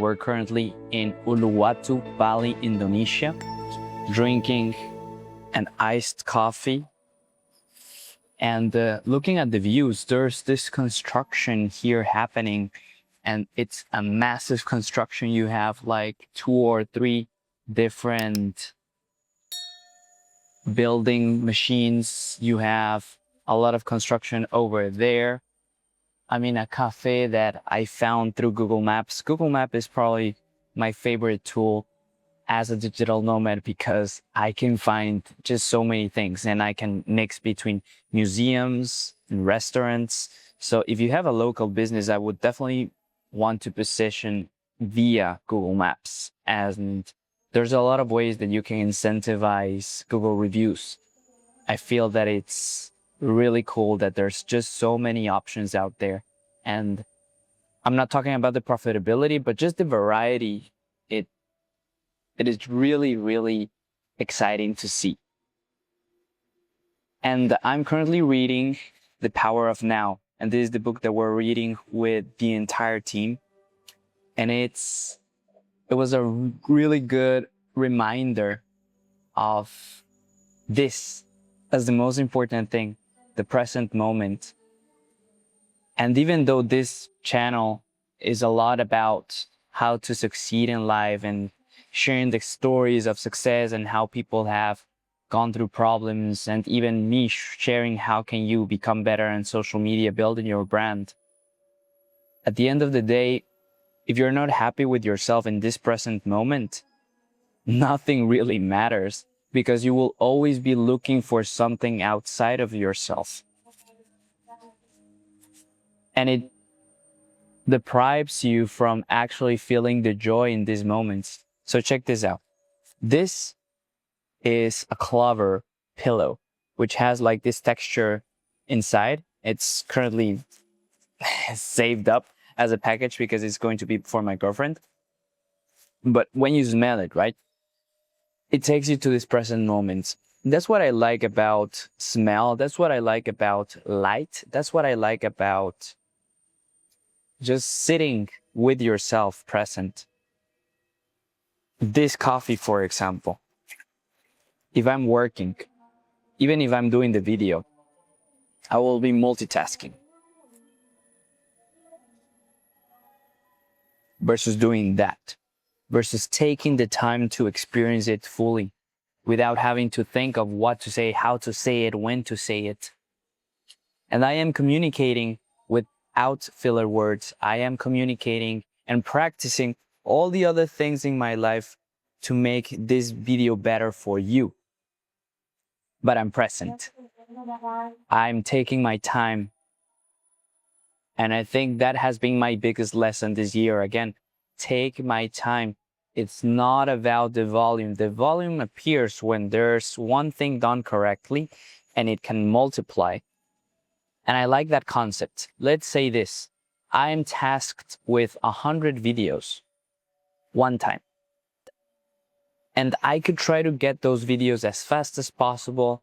We're currently in Uluwatu, Bali, Indonesia, drinking an iced coffee. And looking at the views, there's this construction here happening, and it's a massive construction. You have like 2 or 3 different building machines. You have a lot of construction over there. I'm in a cafe that I found through Google Maps. Google Maps is probably my favorite tool as a digital nomad because I can find just so many things and I can mix between museums and restaurants. So if you have a local business, I would definitely want to position via Google Maps. And there's a lot of ways that you can incentivize Google reviews. I feel that it's really cool that there's just so many options out there. And I'm not talking about the profitability, but just the variety. It is really, really exciting to see. And I'm currently reading The Power of Now. And this is the book that we're reading with the entire team. And it was a really good reminder of this as the most important thing, the present moment. And even though this channel is a lot about how to succeed in life and sharing the stories of success and how people have gone through problems, and even me sharing how can you become better on social media, building your brand. At the end of the day, if you're not happy with yourself in this present moment, nothing really matters because you will always be looking for something outside of yourself. And it deprives you from actually feeling the joy in these moments. So check this out. This is a clover pillow, which has like this texture inside. It's currently saved up as a package because it's going to be for my girlfriend. But when you smell it, right, it takes you to this present moment. That's what I like about smell. That's what I like about light. That's what I like about just sitting with yourself present. This coffee, for example, if I'm working, even if I'm doing the video, I will be multitasking versus doing that, versus taking the time to experience it fully without having to think of what to say, how to say it, when to say it. And I am communicating without filler words. I am communicating and practicing all the other things in my life to make this video better for you. But I'm present. I'm taking my time. And I think that has been my biggest lesson this year. Again, take my time. It's not about the volume. The volume appears when there's one thing done correctly and it can multiply. And I like that concept. Let's say this. I'm tasked with 100 videos one time. And I could try to get those videos as fast as possible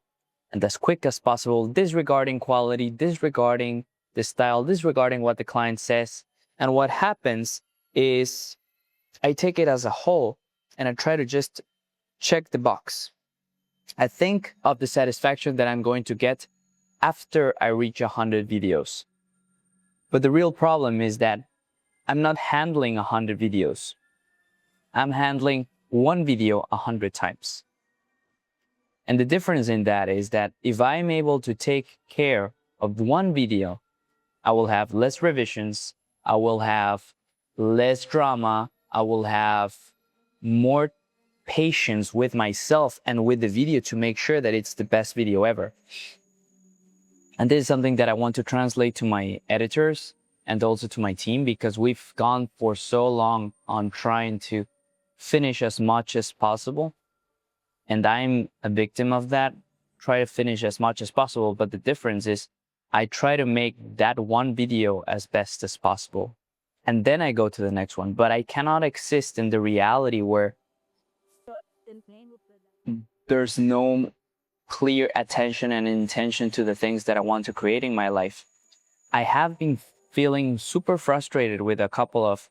and as quick as possible, disregarding quality, disregarding the style, disregarding what the client says. And what happens is I take it as a whole and I try to just check the box. I think of the satisfaction that I'm going to get after I reach 100 videos. But the real problem is that I'm not handling 100 videos. I'm handling one video 100 times. And the difference in that is that if I'm able to take care of one video, I will have less revisions, I will have less drama, I will have more patience with myself and with the video to make sure that it's the best video ever. And this is something that I want to translate to my editors and also to my team, because we've gone for so long on trying to finish as much as possible. And I'm a victim of that. Try to finish as much as possible. But the difference is I try to make that one video as best as possible. And then I go to the next one. But I cannot exist in the reality where there's no clear attention and intention to the things that I want to create in my life. I have been feeling super frustrated with a couple of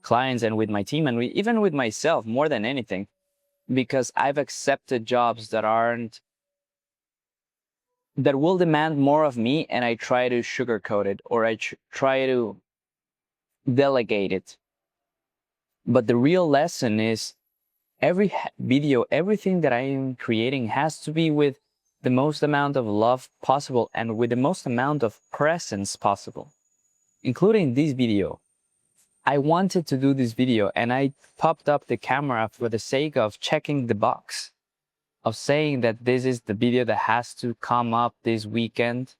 clients and with my team and even with myself more than anything, because I've accepted jobs that will demand more of me, and I try to sugarcoat it, or I try to delegate it. But the real lesson is every video, everything that I am creating has to be with the most amount of love possible and with the most amount of presence possible, including this video. I wanted to do this video and I popped up the camera for the sake of checking the box, of saying that this is the video that has to come up this weekend.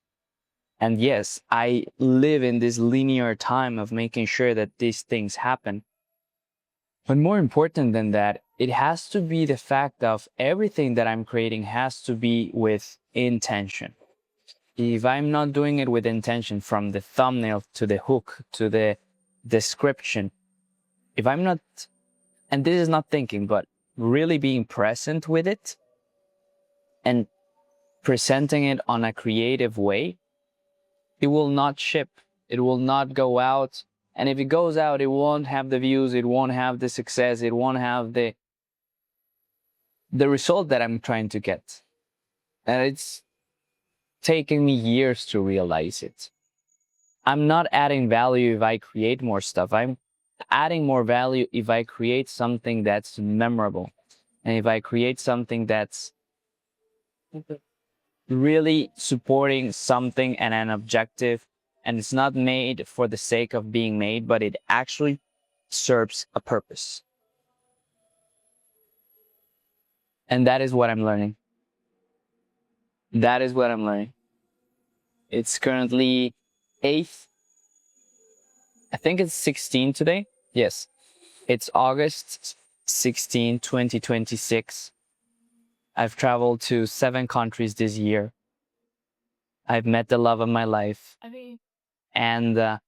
And yes, I live in this linear time of making sure that these things happen. But more important than that, it has to be the fact of everything that I'm creating has to be with intention. If I'm not doing it with intention, from the thumbnail to the hook to the description, if I'm not, and this is not thinking, but really being present with it and presenting it on a creative way, it will not ship. It will not go out. And if it goes out, it won't have the views, it won't have the success, it won't have the result that I'm trying to get. And it's taken me years to realize it. I'm not adding value if I create more stuff. I'm adding more value if I create something that's memorable. And if I create something that's really supporting something and an objective, and it's not made for the sake of being made, but it actually serves a purpose. And that is what I'm learning. That is what I'm learning. It's currently 8th. I think it's 16 today. Yes. It's August 16, 2026. I've traveled to 7 countries this year. I've met the love of my life. And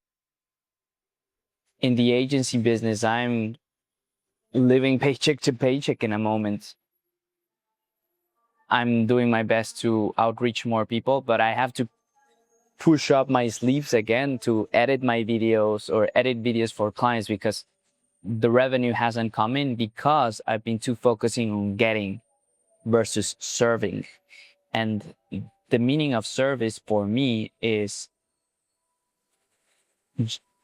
in the agency business, I'm living paycheck to paycheck in a moment. I'm doing my best to outreach more people, but I have to push up my sleeves again to edit my videos or edit videos for clients, because the revenue hasn't come in because I've been too focusing on getting versus serving. And the meaning of service for me is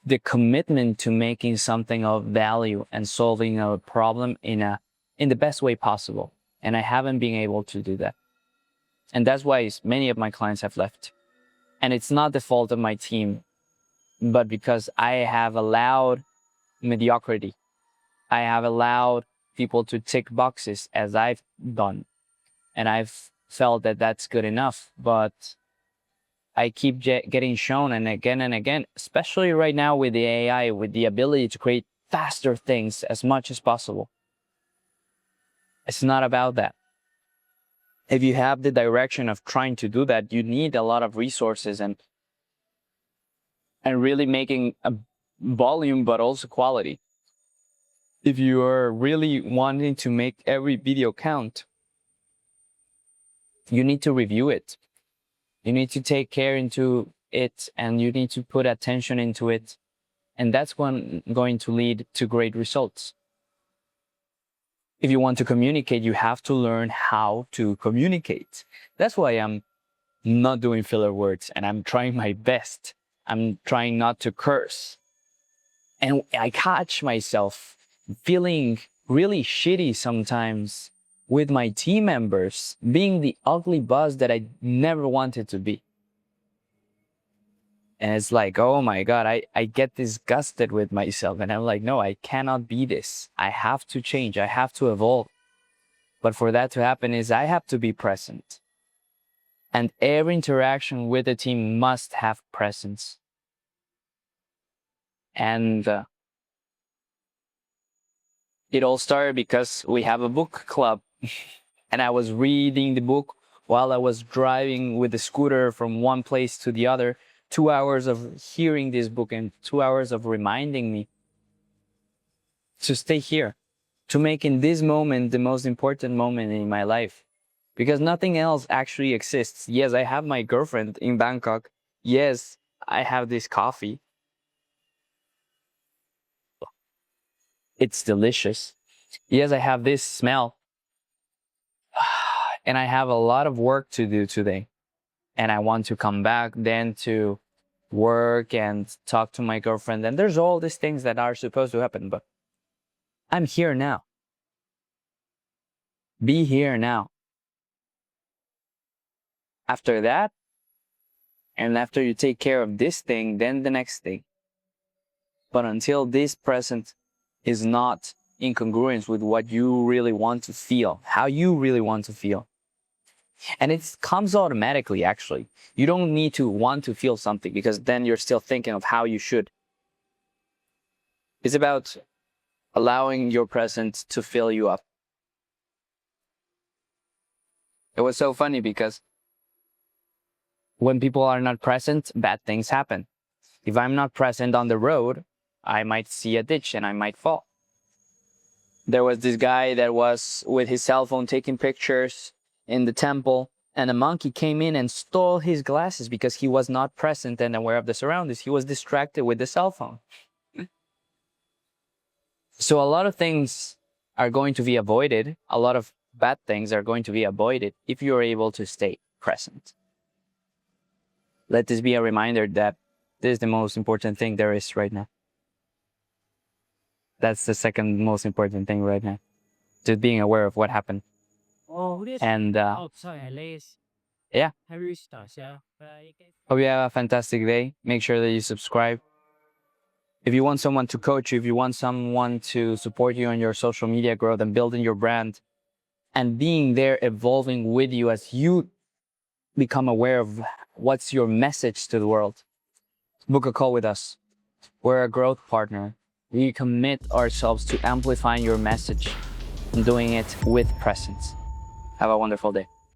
the commitment to making something of value and solving a problem in the best way possible. And I haven't been able to do that. And that's why many of my clients have left. And it's not the fault of my team, but because I have allowed mediocrity. I have allowed people to tick boxes as I've done. And I've felt that that's good enough. But I keep getting shown and again, especially right now with the AI, with the ability to create faster things as much as possible. It's not about that. If you have the direction of trying to do that, you need a lot of resources and really making a volume, but also quality. If you are really wanting to make every video count, you need to review it. You need to take care into it, and you need to put attention into it. And that's going to lead to great results. If you want to communicate, you have to learn how to communicate. That's why I'm not doing filler words, and I'm trying my best. I'm trying not to curse. And I catch myself feeling really shitty sometimes with my team members, being the ugly boss that I never wanted to be. And it's like, oh my God, I get disgusted with myself. And I'm like, no, I cannot be this. I have to change. I have to evolve. But for that to happen is I have to be present. And every interaction with the team must have presence. And it all started because we have a book club. And I was reading the book while I was driving with the scooter from one place to the other. 2 hours of hearing this book and 2 hours of reminding me to stay here, to make in this moment the most important moment in my life. Because nothing else actually exists. Yes, I have my girlfriend in Bangkok. Yes, I have this coffee. It's delicious. Yes, I have this smell, and I have a lot of work to do today. And I want to come back then to work and talk to my girlfriend. And there's all these things that are supposed to happen, but I'm here now. Be here now. After that, and after you take care of this thing, then the next thing. But until this present is not in congruence with what you really want to feel, how you really want to feel. And it comes automatically, actually. You don't need to want to feel something because then you're still thinking of how you should. It's about allowing your present to fill you up. It was so funny because when people are not present, bad things happen. If I'm not present on the road, I might see a ditch and I might fall. There was this guy that was with his cell phone taking pictures in the temple, and a monkey came in and stole his glasses because he was not present and aware of the surroundings. He was distracted with the cell phone. So a lot of things are going to be avoided. A lot of bad things are going to be avoided if you're able to stay present. Let this be a reminder that this is the most important thing there is right now. That's the second most important thing right now. Just being aware of what happened. And yeah, hope you have a fantastic day. Make sure that you subscribe. If you want someone to coach you, if you want someone to support you on your social media growth and building your brand and being there, evolving with you as you become aware of what's your message to the world, book a call with us. We're a growth partner. We commit ourselves to amplifying your message and doing it with presence. Have a wonderful day.